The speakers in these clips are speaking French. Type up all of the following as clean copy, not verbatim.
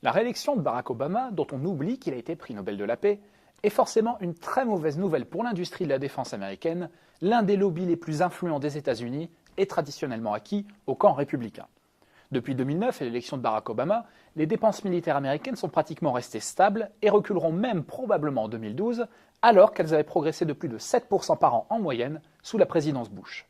La réélection de Barack Obama, dont on oublie qu'il a été prix Nobel de la paix, est forcément une très mauvaise nouvelle pour l'industrie de la défense américaine, l'un des lobbies les plus influents des États-Unis et traditionnellement acquis au camp républicain. Depuis 2009 et l'élection de Barack Obama, les dépenses militaires américaines sont pratiquement restées stables et reculeront même probablement en 2012, alors qu'elles avaient progressé de plus de 7% par an en moyenne sous la présidence Bush.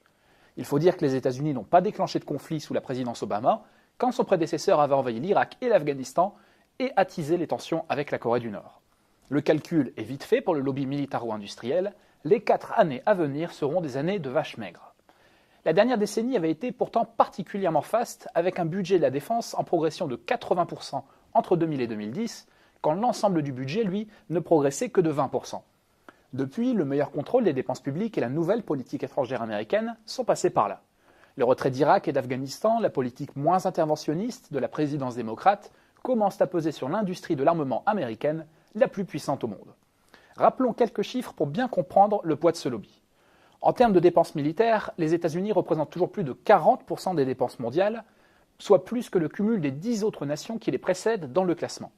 Il faut dire que les États-Unis n'ont pas déclenché de conflit sous la présidence Obama, quand son prédécesseur avait envahi l'Irak et l'Afghanistan et attisé les tensions avec la Corée du Nord. Le calcul est vite fait pour le lobby militaro-industriel, les 4 années à venir seront des années de vaches maigres. La dernière décennie avait été pourtant particulièrement faste, avec un budget de la défense en progression de 80% entre 2000 et 2010, quand l'ensemble du budget, lui, ne progressait que de 20%. Depuis, le meilleur contrôle des dépenses publiques et la nouvelle politique étrangère américaine sont passés par là. Le retrait d'Irak et d'Afghanistan, la politique moins interventionniste de la présidence démocrate, commencent à peser sur l'industrie de l'armement américaine, la plus puissante au monde. Rappelons quelques chiffres pour bien comprendre le poids de ce lobby. En termes de dépenses militaires, les États-Unis représentent toujours plus de 40% des dépenses mondiales, soit plus que le cumul des 10 autres nations qui les précèdent dans le classement.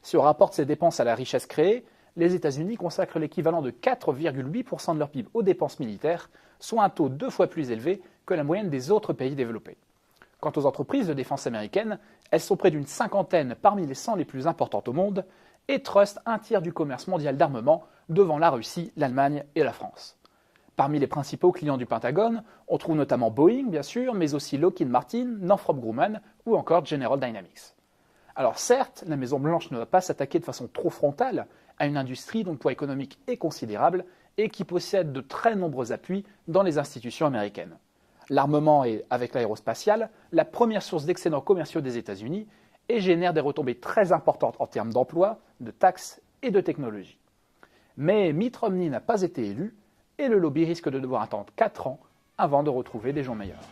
Si on rapporte ces dépenses à la richesse créée, les États-Unis consacrent l'équivalent de 4,8% de leur PIB aux dépenses militaires, soit un taux 2 fois plus élevé que la moyenne des autres pays développés. Quant aux entreprises de défense américaines, elles sont près d'une cinquantaine parmi les 100 les plus importantes au monde et trustent un tiers du commerce mondial d'armement devant la Russie, l'Allemagne et la France. Parmi les principaux clients du Pentagone, on trouve notamment Boeing, bien sûr, mais aussi Lockheed Martin, Northrop Grumman ou encore General Dynamics. Alors certes, la Maison-Blanche ne va pas s'attaquer de façon trop frontale à une industrie dont le poids économique est considérable et qui possède de très nombreux appuis dans les institutions américaines. L'armement est, avec l'aérospatiale, la première source d'excédents commerciaux des États-Unis et génère des retombées très importantes en termes d'emploi, de taxes et de technologie. Mais Mitt Romney n'a pas été élu et le lobby risque de devoir attendre 4 ans avant de retrouver des gens meilleurs.